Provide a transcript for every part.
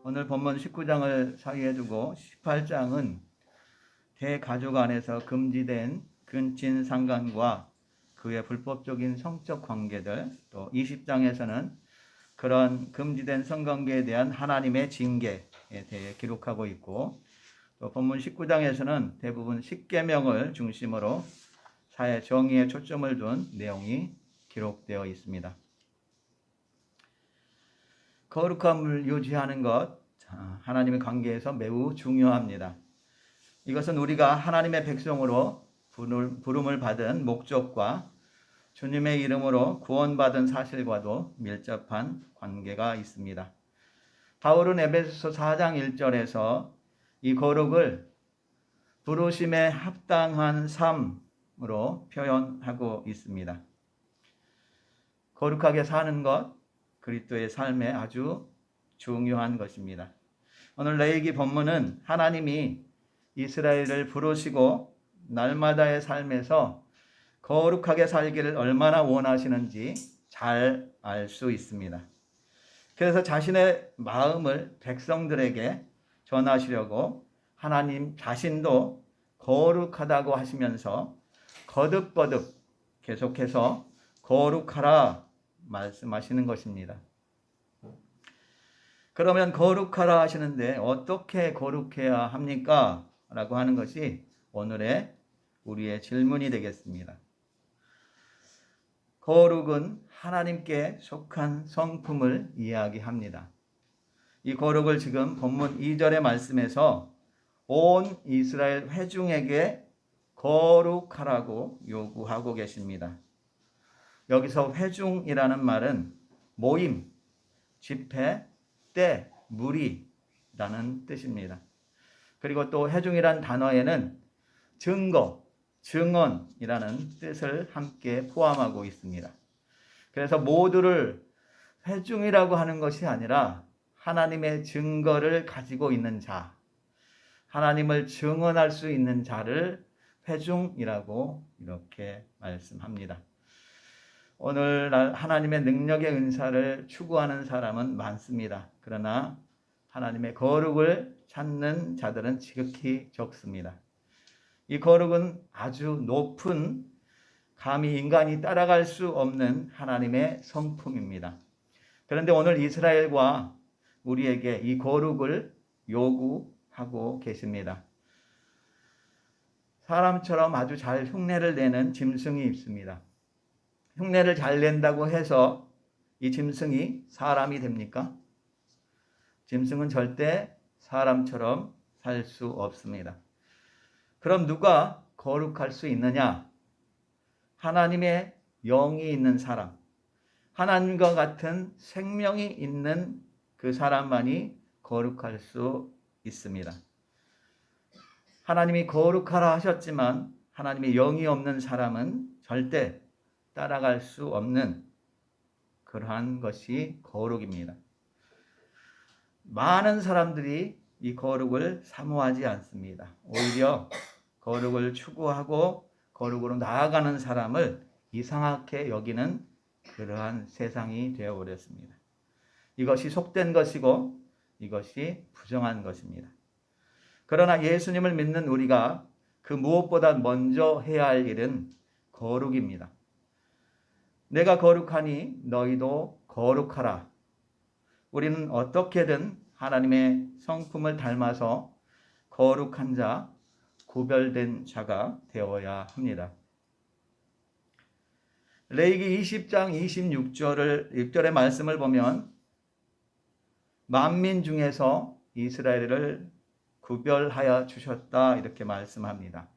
오늘 본문 19장을 사이에 두고 18장은 대가족 안에서 금지된 근친 상간과 그의 불법적인 성적 관계들, 또 20장에서는 그런 금지된 성관계에 대한 하나님의 징계에 대해 기록하고 있고, 또 본문 19장에서는 대부분 십계명을 중심으로 사회 정의에 초점을 둔 내용이 기록되어 있습니다. 거룩함을 유지하는 것, 하나님의 관계에서 매우 중요합니다. 이것은 우리가 하나님의 백성으로 부름을 받은 목적과 주님의 이름으로 구원받은 사실과도 밀접한 관계가 있습니다. 바울은 에베소서 4장 1절에서 이 거룩을 부르심에 합당한 삶으로 표현하고 있습니다. 거룩하게 사는 것, 그리스도의 삶에 아주 중요한 것입니다. 오늘 레위기 본문은 하나님이 이스라엘을 부르시고 날마다의 삶에서 거룩하게 살기를 얼마나 원하시는지 잘 알 수 있습니다. 그래서 자신의 마음을 백성들에게 전하시려고 하나님 자신도 거룩하다고 하시면서 거듭거듭 계속해서 거룩하라 말씀하시는 것입니다. 그러면 거룩하라 하시는데 어떻게 거룩해야 합니까? 라고 하는 것이 오늘의 우리의 질문이 되겠습니다. 거룩은 하나님께 속한 성품을 이야기합니다. 이 거룩을 지금 본문 2절의 말씀에서 온 이스라엘 회중에게 거룩하라고 요구하고 계십니다. 여기서 회중이라는 말은 모임, 집회, 때, 무리라는 뜻입니다. 그리고 또 회중이란 단어에는 증거, 증언이라는 뜻을 함께 포함하고 있습니다. 그래서 모두를 회중이라고 하는 것이 아니라 하나님의 증거를 가지고 있는 자, 하나님을 증언할 수 있는 자를 회중이라고 이렇게 말씀합니다. 오늘날 하나님의 능력의 은사를 추구하는 사람은 많습니다. 그러나 하나님의 거룩을 찾는 자들은 지극히 적습니다. 이 거룩은 아주 높은, 감히 인간이 따라갈 수 없는 하나님의 성품입니다. 그런데 오늘 이스라엘과 우리에게 이 거룩을 요구하고 계십니다. 사람처럼 아주 잘 흉내를 내는 짐승이 있습니다. 흉내를 잘 낸다고 해서 이 짐승이 사람이 됩니까? 짐승은 절대 사람처럼 살 수 없습니다. 그럼 누가 거룩할 수 있느냐? 하나님의 영이 있는 사람, 하나님과 같은 생명이 있는 그 사람만이 거룩할 수 있습니다. 하나님이 거룩하라 하셨지만 하나님의 영이 없는 사람은 절대 따라갈 수 없는 그러한 것이 거룩입니다. 많은 사람들이 이 거룩을 사모하지 않습니다. 오히려 거룩을 추구하고 거룩으로 나아가는 사람을 이상하게 여기는 그러한 세상이 되어버렸습니다. 이것이 속된 것이고 이것이 부정한 것입니다. 그러나 예수님을 믿는 우리가 그 무엇보다 먼저 해야 할 일은 거룩입니다. 내가 거룩하니 너희도 거룩하라. 우리는 어떻게든 하나님의 성품을 닮아서 거룩한 자, 구별된 자가 되어야 합니다. 레위기 20장 26절의 말씀을 보면 만민 중에서 이스라엘을 구별하여 주셨다 이렇게 말씀합니다.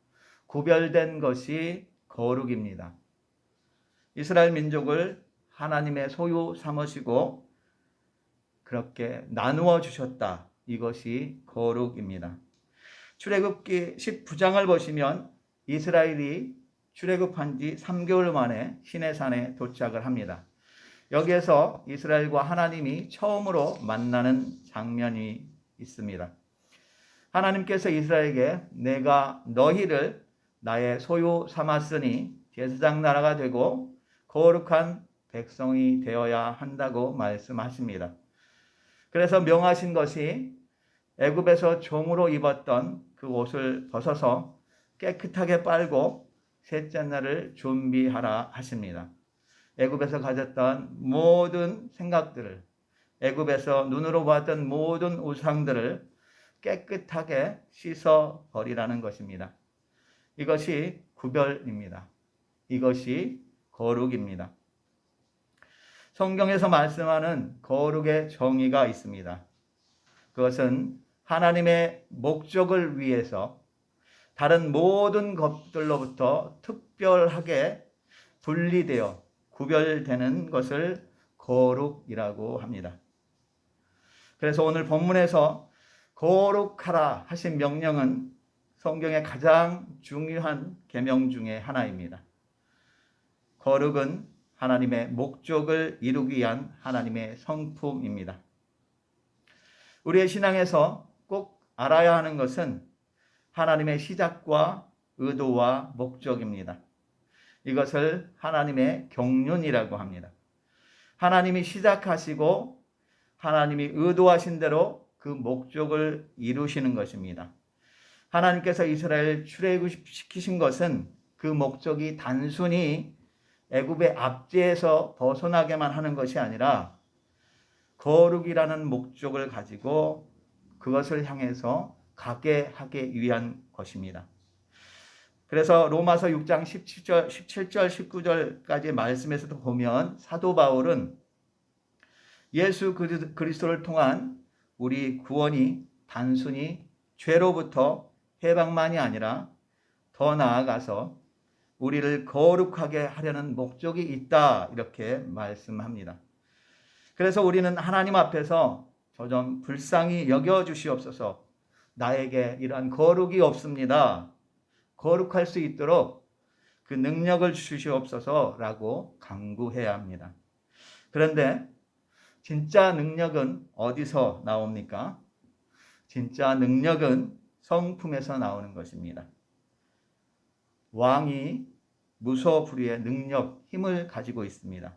구별된 것이 거룩입니다. 이스라엘 민족을 하나님의 소유 삼으시고 그렇게 나누어 주셨다. 이것이 거룩입니다. 출애굽기 19장을 보시면 이스라엘이 출애굽한 지 3개월 만에 시내산에 도착을 합니다. 여기에서 이스라엘과 하나님이 처음으로 만나는 장면이 있습니다. 하나님께서 이스라엘에게 내가 너희를 나의 소유 삼았으니 제사장 나라가 되고 거룩한 백성이 되어야 한다고 말씀하십니다. 그래서 명하신 것이 애굽에서 종으로 입었던 그 옷을 벗어서 깨끗하게 빨고 셋째 날을 준비하라 하십니다. 애굽에서 가졌던 모든 생각들을, 애굽에서 눈으로 봤던 모든 우상들을 깨끗하게 씻어 버리라는 것입니다. 이것이 구별입니다. 이것이 거룩입니다. 성경에서 말씀하는 거룩의 정의가 있습니다. 그것은 하나님의 목적을 위해서 다른 모든 것들로부터 특별하게 분리되어 구별되는 것을 거룩이라고 합니다. 그래서 오늘 본문에서 거룩하라 하신 명령은 성경의 가장 중요한 계명 중에 하나입니다. 거룩은 하나님의 목적을 이루기 위한 하나님의 성품입니다. 우리의 신앙에서 꼭 알아야 하는 것은 하나님의 시작과 의도와 목적입니다. 이것을 하나님의 경륜이라고 합니다. 하나님이 시작하시고 하나님이 의도하신 대로 그 목적을 이루시는 것입니다. 하나님께서 이스라엘 출애굽시키신 것은 그 목적이 단순히 애굽의 압제에서 벗어나게만 하는 것이 아니라 거룩이라는 목적을 가지고 그것을 향해서 가게 하기 위한 것입니다. 그래서 로마서 6장 17절, 19절까지 말씀에서도 보면 사도 바울은 예수 그리스도를 통한 우리 구원이 단순히 죄로부터 해방만이 아니라 더 나아가서 우리를 거룩하게 하려는 목적이 있다 이렇게 말씀합니다. 그래서 우리는 하나님 앞에서 저 좀 불쌍히 여겨주시옵소서, 나에게 이러한 거룩이 없습니다, 거룩할 수 있도록 그 능력을 주시옵소서라고 간구해야 합니다. 그런데 진짜 능력은 어디서 나옵니까? 진짜 능력은 성품에서 나오는 것입니다. 왕이 무소불위의 능력, 힘을 가지고 있습니다.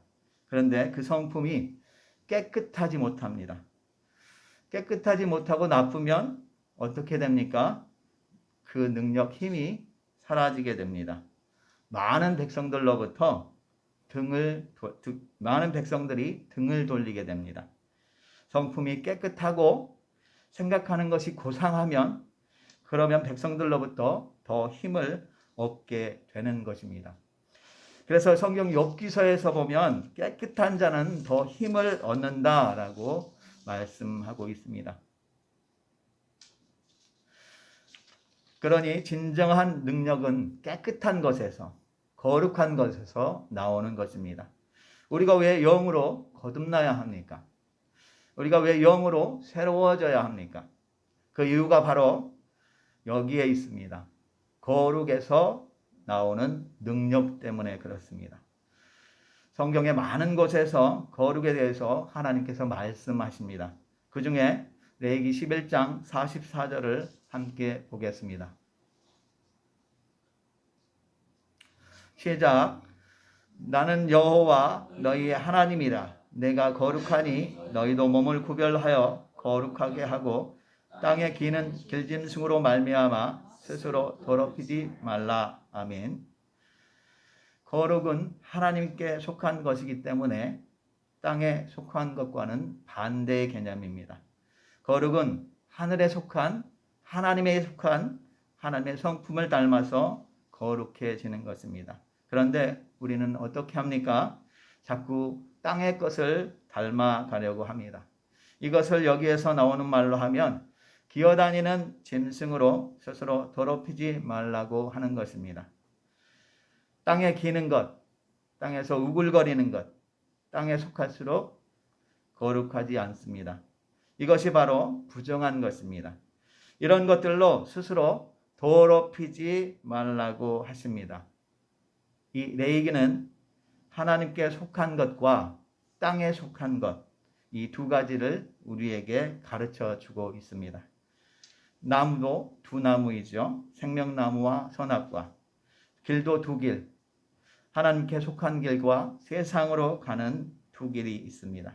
그런데 그 성품이 깨끗하지 못합니다. 깨끗하지 못하고 나쁘면 어떻게 됩니까? 그 능력, 힘이 사라지게 됩니다. 많은 백성들이 등을 돌리게 됩니다. 성품이 깨끗하고 생각하는 것이 고상하면 그러면 백성들로부터 더 힘을 얻게 되는 것입니다. 그래서 성경 욥기서에서 보면 깨끗한 자는 더 힘을 얻는다라고 말씀하고 있습니다. 그러니 진정한 능력은 깨끗한 것에서, 거룩한 것에서 나오는 것입니다. 우리가 왜 영으로 거듭나야 합니까? 우리가 왜 영으로 새로워져야 합니까? 그 이유가 바로 여기에 있습니다. 거룩에서 나오는 능력 때문에 그렇습니다. 성경의 많은 곳에서 거룩에 대해서 하나님께서 말씀하십니다. 그 중에 레위기 11장 44절을 함께 보겠습니다. 시작. 나는 여호와 너희의 하나님이라. 내가 거룩하니 너희도 몸을 구별하여 거룩하게 하고 땅에 기는 길짐승으로 말미암아 스스로 더럽히지 말라. 아멘. 거룩은 하나님께 속한 것이기 때문에 땅에 속한 것과는 반대의 개념입니다. 거룩은 하늘에 속한, 하나님에 속한 하나님의 성품을 닮아서 거룩해지는 것입니다. 그런데 우리는 어떻게 합니까? 자꾸 땅의 것을 닮아가려고 합니다. 이것을 여기에서 나오는 말로 하면 기어다니는 짐승으로 스스로 더럽히지 말라고 하는 것입니다. 땅에 기는 것, 땅에서 우글거리는 것, 땅에 속할수록 거룩하지 않습니다. 이것이 바로 부정한 것입니다. 이런 것들로 스스로 더럽히지 말라고 하십니다. 이 레위기는 하나님께 속한 것과 땅에 속한 것, 이 두 가지를 우리에게 가르쳐 주고 있습니다. 나무도 두 나무이죠. 생명나무와 선악과. 길도 두 길. 하나님께 속한 길과 세상으로 가는 두 길이 있습니다.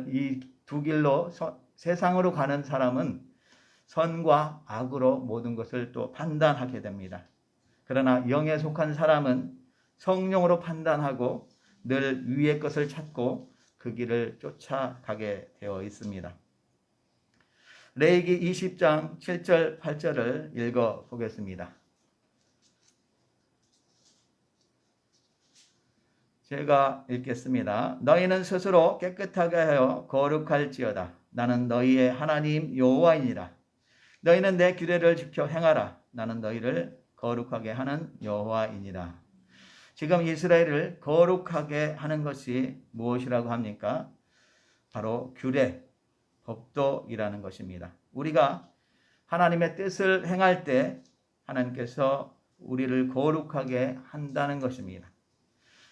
이 두 길로 세상으로 가는 사람은 선과 악으로 모든 것을 또 판단하게 됩니다. 그러나 영에 속한 사람은 성령으로 판단하고 늘 위의 것을 찾고 그 길을 쫓아가게 되어 있습니다. 레위기 20장 7절 8절을 읽어 보겠습니다. 제가 읽겠습니다. 너희는 스스로 깨끗하게 하여 거룩할지어다. 나는 너희의 하나님 여호와이니라. 너희는 내 규례를 지켜 행하라. 나는 너희를 거룩하게 하는 여호와이니라. 지금 이스라엘을 거룩하게 하는 것이 무엇이라고 합니까? 바로 규례, 법도이라는 것입니다. 우리가 하나님의 뜻을 행할 때 하나님께서 우리를 거룩하게 한다는 것입니다.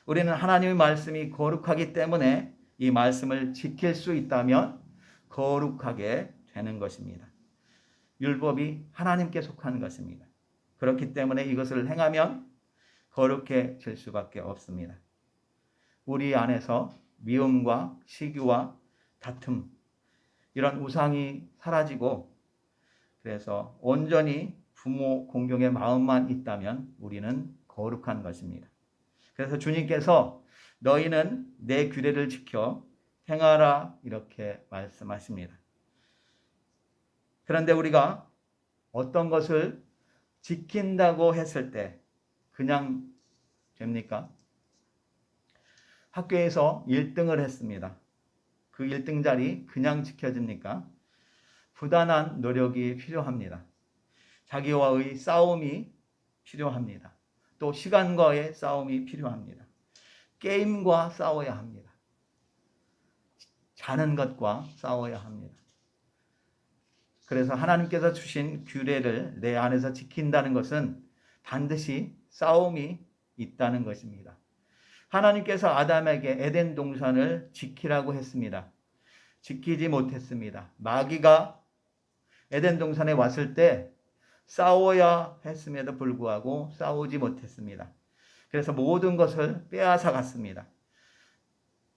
우리는 하나님의 말씀이 거룩하기 때문에 이 말씀을 지킬 수 있다면 거룩하게 되는 것입니다. 율법이 하나님께 속한 것입니다. 그렇기 때문에 이것을 행하면 거룩해질 수밖에 없습니다. 우리 안에서 미움과 시기와 다툼, 이런 우상이 사라지고 그래서 온전히 부모 공경의 마음만 있다면 우리는 거룩한 것입니다. 그래서 주님께서 너희는 내 규례를 지켜 행하라 이렇게 말씀하십니다. 그런데 우리가 어떤 것을 지킨다고 했을 때 그냥 됩니까? 학교에서 1등을 했습니다. 그 1등 자리 그냥 지켜집니까? 부단한 노력이 필요합니다. 자기와의 싸움이 필요합니다. 또 시간과의 싸움이 필요합니다. 게임과 싸워야 합니다. 자는 것과 싸워야 합니다. 그래서 하나님께서 주신 규례를 내 안에서 지킨다는 것은 반드시 싸움이 있다는 것입니다. 하나님께서 아담에게 에덴 동산을 지키라고 했습니다. 지키지 못했습니다. 마귀가 에덴 동산에 왔을 때 싸워야 했음에도 불구하고 싸우지 못했습니다. 그래서 모든 것을 빼앗아 갔습니다.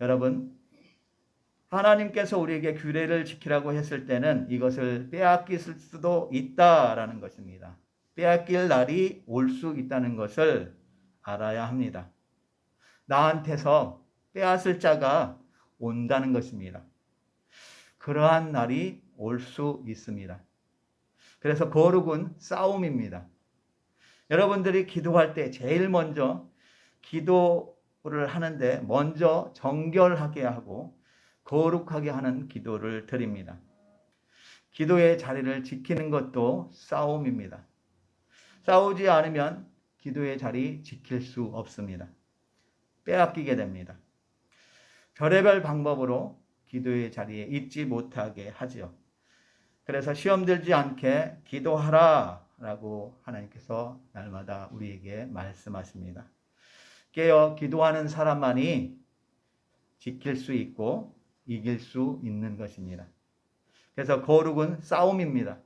여러분, 하나님께서 우리에게 규례를 지키라고 했을 때는 이것을 빼앗길 수도 있다라는 것입니다. 빼앗길 날이 올 수 있다는 것을 알아야 합니다. 나한테서 빼앗을 자가 온다는 것입니다. 그러한 날이 올 수 있습니다. 그래서 거룩은 싸움입니다. 여러분들이 기도할 때 제일 먼저 기도를 하는데 먼저 정결하게 하고 거룩하게 하는 기도를 드립니다. 기도의 자리를 지키는 것도 싸움입니다. 싸우지 않으면 기도의 자리 지킬 수 없습니다. 빼앗기게 됩니다. 별의별 방법으로 기도의 자리에 있지 못하게 하지요. 그래서 시험 들지 않게 기도하라 라고 하나님께서 날마다 우리에게 말씀하십니다. 깨어 기도하는 사람만이 지킬 수 있고 이길 수 있는 것입니다. 그래서 거룩은 싸움입니다.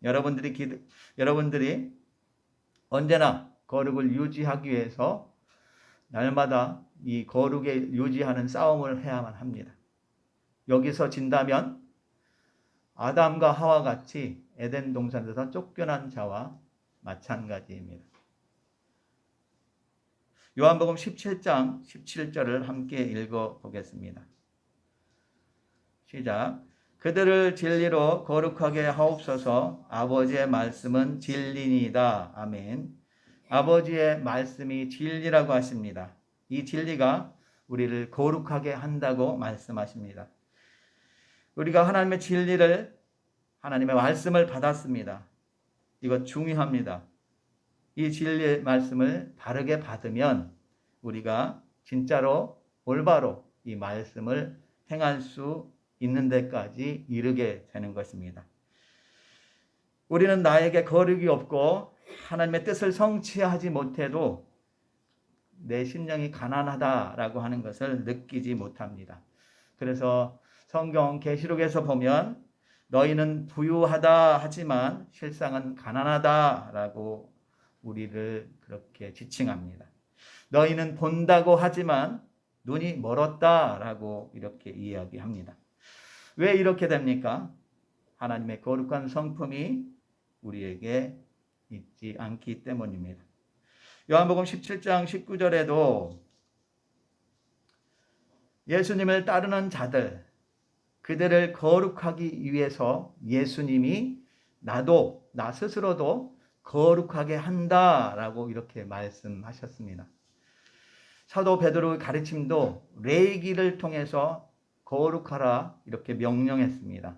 여러분들이 언제나 거룩을 유지하기 위해서 날마다 이 거룩에 유지하는 싸움을 해야만 합니다. 여기서 진다면 아담과 하와 같이 에덴 동산에서 쫓겨난 자와 마찬가지입니다. 요한복음 17장 17절을 함께 읽어 보겠습니다. 시작. 그들을 진리로 거룩하게 하옵소서. 아버지의 말씀은 진리니이다. 아멘. 아버지의 말씀이 진리라고 하십니다. 이 진리가 우리를 거룩하게 한다고 말씀하십니다. 우리가 하나님의 진리를, 하나님의 말씀을 받았습니다. 이거 중요합니다. 이 진리의 말씀을 바르게 받으면 우리가 진짜로 올바로 이 말씀을 행할 수 있는 데까지 이르게 되는 것입니다. 우리는 나에게 거룩이 없고 하나님의 뜻을 성취하지 못해도 내 심령이 가난하다라고 하는 것을 느끼지 못합니다. 그래서 성경 계시록에서 보면 너희는 부유하다 하지만 실상은 가난하다라고 우리를 그렇게 지칭합니다. 너희는 본다고 하지만 눈이 멀었다라고 이렇게 이야기합니다. 왜 이렇게 됩니까? 하나님의 거룩한 성품이 우리에게 있지 않기 때문입니다. 요한복음 17장 19절에도 예수님을 따르는 자들, 그들을 거룩하기 위해서 예수님이 나도, 나 스스로도 거룩하게 한다라고 이렇게 말씀하셨습니다. 사도 베드로의 가르침도 레위기를 통해서 거룩하라 이렇게 명령했습니다.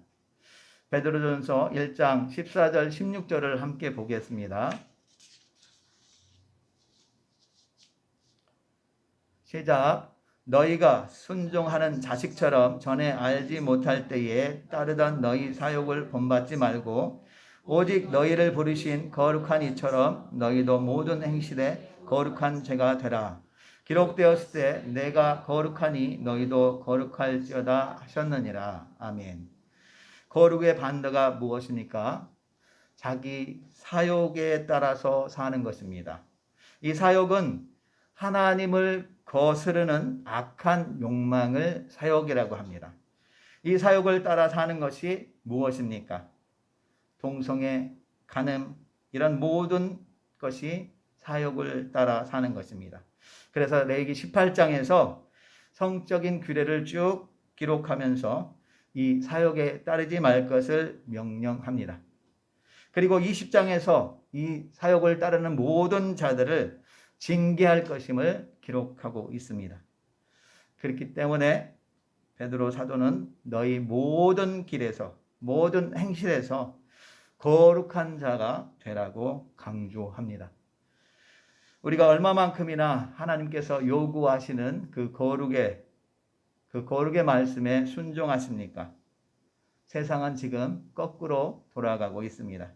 베드로전서 1장 14절 16절을 함께 보겠습니다. 시작. 너희가 순종하는 자식처럼 전에 알지 못할 때에 따르던 너희 사욕을 본받지 말고 오직 너희를 부르신 거룩한 이처럼 너희도 모든 행실에 거룩한 자가 되라. 기록되었을 때 내가 거룩하니 너희도 거룩할지어다 하셨느니라. 아멘. 거룩의 반대가 무엇입니까? 자기 사욕에 따라서 사는 것입니다. 이 사욕은 하나님을 거스르는 악한 욕망을 사욕이라고 합니다. 이 사욕을 따라 사는 것이 무엇입니까? 동성애, 간음, 이런 모든 것이 사욕을 따라 사는 것입니다. 그래서 레위기 18장에서 성적인 규례를 쭉 기록하면서 이 사욕에 따르지 말 것을 명령합니다. 그리고 20장에서 이 사욕을 따르는 모든 자들을 징계할 것임을 기록하고 있습니다. 그렇기 때문에 베드로 사도는 너희 모든 길에서, 모든 행실에서 거룩한 자가 되라고 강조합니다. 우리가 얼마만큼이나 하나님께서 요구하시는 그 거룩의 말씀에 순종하십니까? 세상은 지금 거꾸로 돌아가고 있습니다.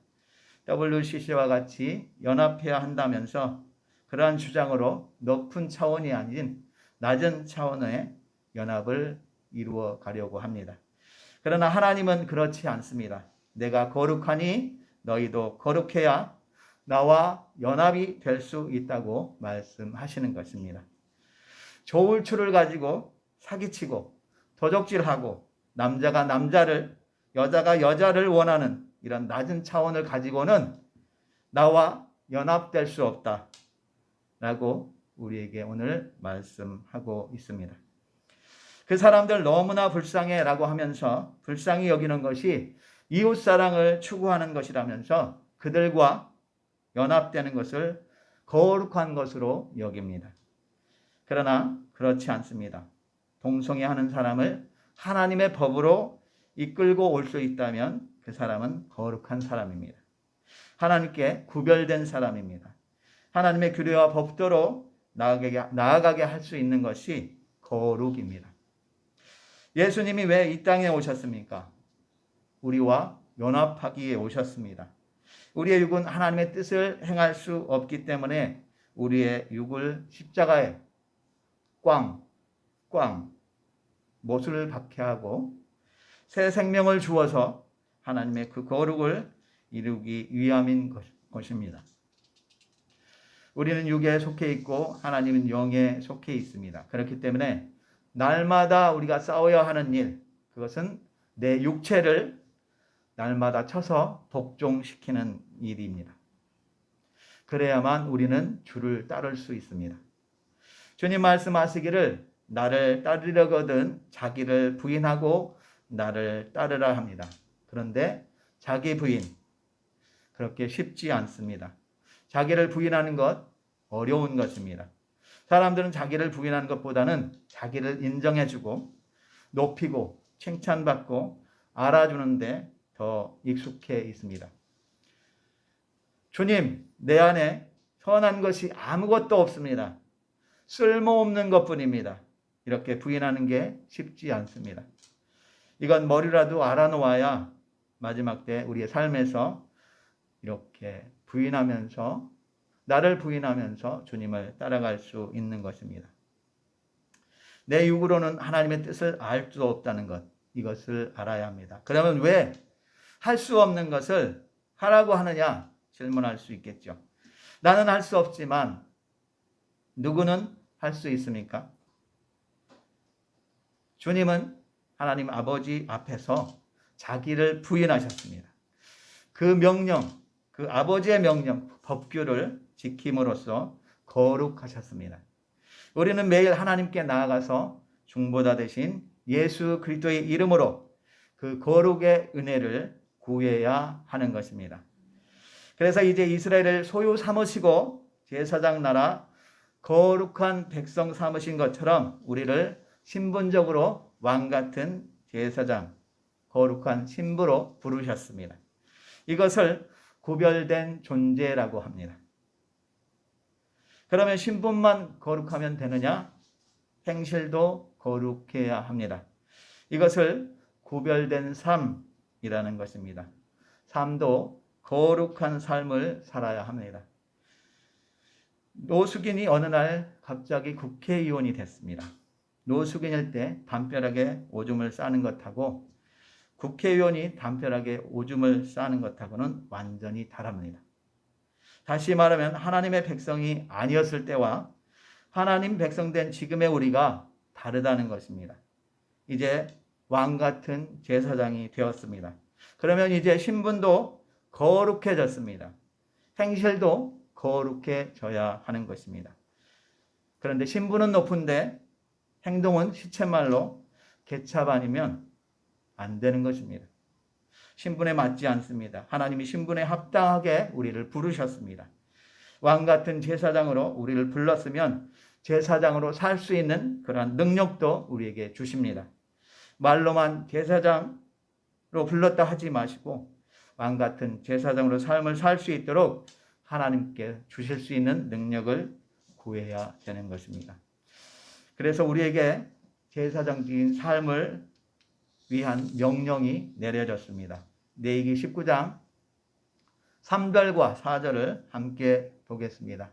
WCC와 같이 연합해야 한다면서 그러한 주장으로 높은 차원이 아닌 낮은 차원의 연합을 이루어 가려고 합니다. 그러나 하나님은 그렇지 않습니다. 내가 거룩하니 너희도 거룩해야 나와 연합이 될 수 있다고 말씀하시는 것입니다. 조울추를 가지고 사기치고 도적질하고 남자가 남자를, 여자가 여자를 원하는 이런 낮은 차원을 가지고는 나와 연합될 수 없다 라고 우리에게 오늘 말씀하고 있습니다. 그 사람들 너무나 불쌍해 라고 하면서 불쌍히 여기는 것이 이웃사랑을 추구하는 것이라면서 그들과 연합되는 것을 거룩한 것으로 여깁니다. 그러나 그렇지 않습니다. 동성애하는 사람을 하나님의 법으로 이끌고 올 수 있다면 그 사람은 거룩한 사람입니다. 하나님께 구별된 사람입니다. 하나님의 규례와 법도로 나아가게 할 수 있는 것이 거룩입니다. 예수님이 왜 이 땅에 오셨습니까? 우리와 연합하기 위해 오셨습니다. 우리의 육은 하나님의 뜻을 행할 수 없기 때문에 우리의 육을 십자가에 꽝 못을 박해하고 새 생명을 주어서 하나님의 그 거룩을 이루기 위함인 것입니다. 우리는 육에 속해 있고 하나님은 영에 속해 있습니다. 그렇기 때문에 날마다 우리가 싸워야 하는 일, 그것은 내 육체를 날마다 쳐서 복종시키는 일입니다. 그래야만 우리는 주를 따를 수 있습니다. 주님 말씀하시기를 나를 따르려거든 자기를 부인하고 나를 따르라 합니다. 그런데 자기 부인, 그렇게 쉽지 않습니다. 자기를 부인하는 것 어려운 것입니다. 사람들은 자기를 부인하는 것보다는 자기를 인정해주고 높이고 칭찬받고 알아주는데 더 익숙해 있습니다. 주님, 내 안에 선한 것이 아무것도 없습니다. 쓸모없는 것뿐입니다. 이렇게 부인하는 게 쉽지 않습니다. 이건 머리라도 알아놓아야 마지막 때 우리의 삶에서 이렇게 부인하면서 나를 부인하면서 주님을 따라갈 수 있는 것입니다. 내 육으로는 하나님의 뜻을 알 수 없다는 것, 이것을 알아야 합니다. 그러면 왜 할 수 없는 것을 하라고 하느냐 질문할 수 있겠죠. 나는 할 수 없지만 누구는 할 수 있습니까? 주님은 하나님 아버지 앞에서 자기를 부인하셨습니다. 그 명령, 그 아버지의 명령, 법규를 지킴으로써 거룩하셨습니다. 우리는 매일 하나님께 나아가서 중보자 되신 예수 그리스도의 이름으로 그 거룩의 은혜를 구해야 하는 것입니다. 그래서 이제 이스라엘을 소유 삼으시고 제사장 나라 거룩한 백성 삼으신 것처럼 우리를 신분적으로 왕 같은 제사장, 거룩한 신부로 부르셨습니다. 이것을 구별된 존재라고 합니다. 그러면 신분만 거룩하면 되느냐? 행실도 거룩해야 합니다. 이것을 구별된 삶이라는 것입니다. 삶도 거룩한 삶을 살아야 합니다. 노숙인이 어느 날 갑자기 국회의원이 됐습니다. 노숙인일 때 담벼락에 오줌을 싸는 것하고 국회의원이 담벼락에 오줌을 싸는 것하고는 완전히 다릅니다. 다시 말하면 하나님의 백성이 아니었을 때와 하나님 백성 된 지금의 우리가 다르다는 것입니다. 이제 왕 같은 제사장이 되었습니다. 그러면 이제 신분도 거룩해졌습니다. 행실도 거룩해져야 하는 것입니다. 그런데 신분은 높은데 행동은 시쳇말로 개찹 아니면 안 되는 것입니다. 신분에 맞지 않습니다. 하나님이 신분에 합당하게 우리를 부르셨습니다. 왕 같은 제사장으로 우리를 불렀으면 제사장으로 살 수 있는 그러한 능력도 우리에게 주십니다. 말로만 제사장으로 불렀다 하지 마시고 왕 같은 제사장으로 삶을 살 수 있도록 하나님께 주실 수 있는 능력을 구해야 되는 것입니다. 그래서 우리에게 제사장적인 삶을 위한 명령이 내려졌습니다. 레위기 19장 3절과 4절을 함께 보겠습니다.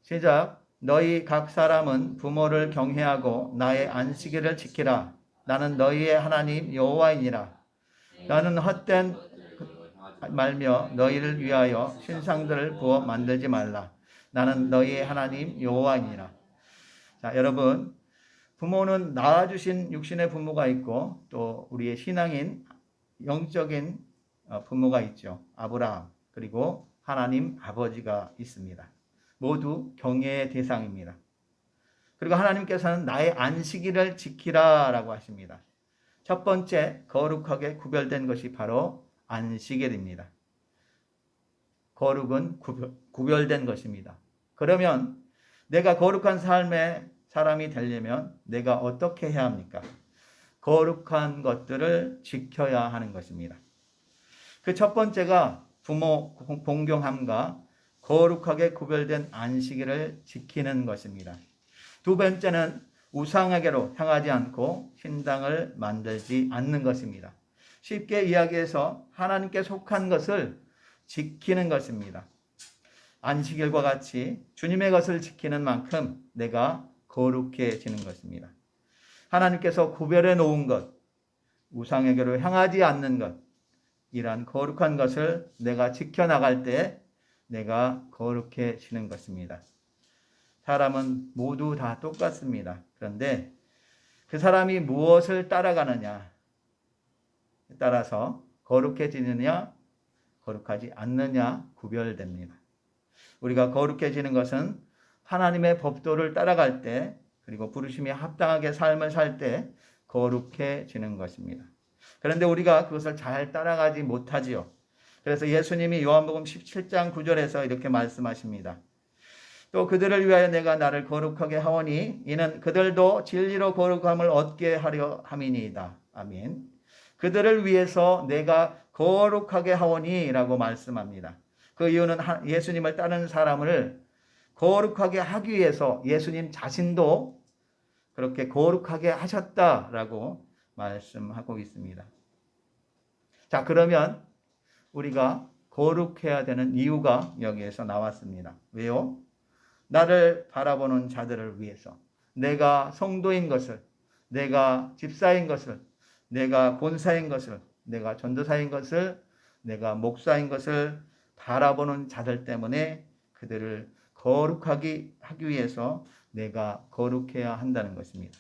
시작. 너희 각 사람은 부모를 경외하고 나의 안식일을 지키라. 나는 너희의 하나님 여호와이니라. 나는 헛된 말며 너희를 위하여 신상들을 부어 만들지 말라. 나는 너희의 하나님 여호와이니라. 자, 여러분, 부모는 낳아주신 육신의 부모가 있고 또 우리의 신앙인 영적인 부모가 있죠. 아브라함 그리고 하나님 아버지가 있습니다. 모두 경외의 대상입니다. 그리고 하나님께서는 나의 안식일을 지키라라고 하십니다. 첫 번째 거룩하게 구별된 것이 바로 안식일입니다. 거룩은 구별된 것입니다. 그러면 내가 거룩한 삶의 사람이 되려면 내가 어떻게 해야 합니까? 거룩한 것들을 지켜야 하는 것입니다. 그 첫 번째가 부모 공경함과 거룩하게 구별된 안식일을 지키는 것입니다. 두 번째는 우상에게로 향하지 않고 신당을 만들지 않는 것입니다. 쉽게 이야기해서 하나님께 속한 것을 지키는 것입니다. 안식일과 같이 주님의 것을 지키는 만큼 내가 거룩해지는 것입니다. 하나님께서 구별해 놓은 것, 우상에게로 향하지 않는 것, 이러한 거룩한 것을 내가 지켜나갈 때 내가 거룩해지는 것입니다. 사람은 모두 다 똑같습니다. 그런데 그 사람이 무엇을 따라가느냐 따라서 거룩해지느냐 거룩하지 않느냐 구별됩니다. 우리가 거룩해지는 것은 하나님의 법도를 따라갈 때 그리고 부르심에 합당하게 삶을 살 때 거룩해지는 것입니다. 그런데 우리가 그것을 잘 따라가지 못하지요. 그래서 예수님이 요한복음 17장 9절에서 이렇게 말씀하십니다. 또 그들을 위하여 내가 나를 거룩하게 하오니 이는 그들도 진리로 거룩함을 얻게 하려 함이니이다. 아멘. 그들을 위해서 내가 거룩하게 하오니 라고 말씀합니다. 그 이유는 예수님을 따르는 사람을 거룩하게 하기 위해서 예수님 자신도 그렇게 거룩하게 하셨다라고 말씀하고 있습니다. 자, 그러면 우리가 거룩해야 되는 이유가 여기에서 나왔습니다. 왜요? 나를 바라보는 자들을 위해서 내가 성도인 것을, 내가 집사인 것을, 내가 권사인 것을, 내가 전도사인 것을, 내가 목사인 것을 바라보는 자들 때문에 그들을 거룩하게 하기 위해서 내가 거룩해야 한다는 것입니다.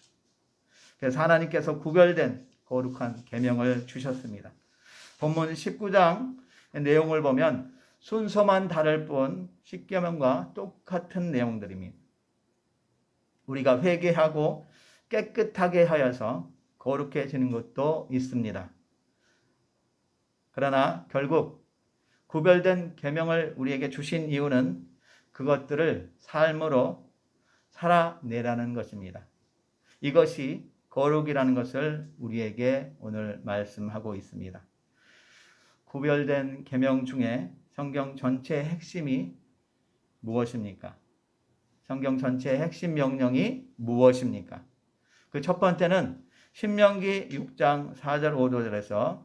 그래서 하나님께서 구별된 거룩한 계명을 주셨습니다. 본문 19장 내용을 보면 순서만 다를 뿐 십계명과 똑같은 내용들입니다. 우리가 회개하고 깨끗하게 하여서 거룩해지는 것도 있습니다. 그러나 결국 구별된 계명을 우리에게 주신 이유는 그것들을 삶으로 살아내라는 것입니다. 이것이 거룩이라는 것을 우리에게 오늘 말씀하고 있습니다. 구별된 계명 중에 성경 전체의 핵심이 무엇입니까? 성경 전체의 핵심 명령이 무엇입니까? 그 첫 번째는 신명기 6장 4절 5절에서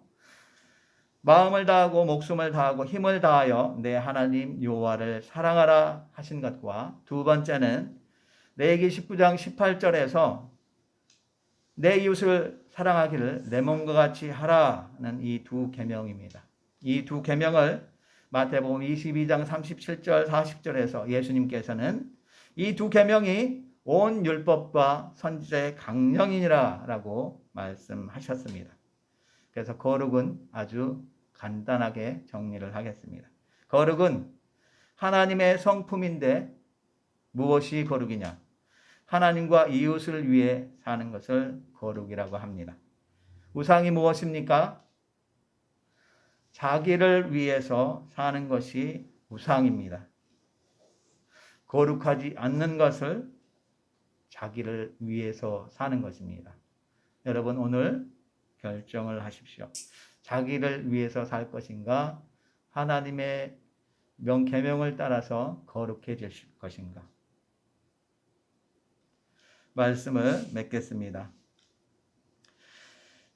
마음을 다하고 목숨을 다하고 힘을 다하여 내 하나님 여호와를 사랑하라 하신 것과, 두 번째는 레위기 19장 18절에서 내 이웃을 사랑하기를 내 몸과 같이 하라는 이 두 계명입니다. 이 두 계명을 마태복음 22장 37절 40절에서 예수님께서는 이 두 계명이 온 율법과 선지자의 강령이니라라고 말씀하셨습니다. 그래서 거룩은 아주 간단하게 정리를 하겠습니다. 거룩은 하나님의 성품인데 무엇이 거룩이냐? 하나님과 이웃을 위해 사는 것을 거룩이라고 합니다. 우상이 무엇입니까? 자기를 위해서 사는 것이 우상입니다. 거룩하지 않는 것을 자기를 위해서 사는 것입니다. 여러분, 오늘 결정을 하십시오. 자기를 위해서 살 것인가? 하나님의 계명을 따라서 거룩해질 것인가? 말씀을 맺겠습니다.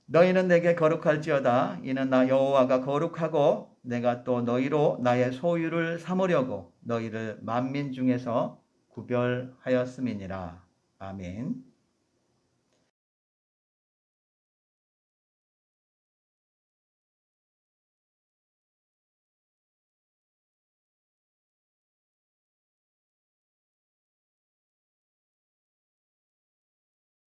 너희는 내게 거룩할지어다. 이는 나 여호와가 거룩하고 내가 또 너희로 나의 소유를 삼으려고 너희를 만민 중에서 구별하였음이니라. 아멘.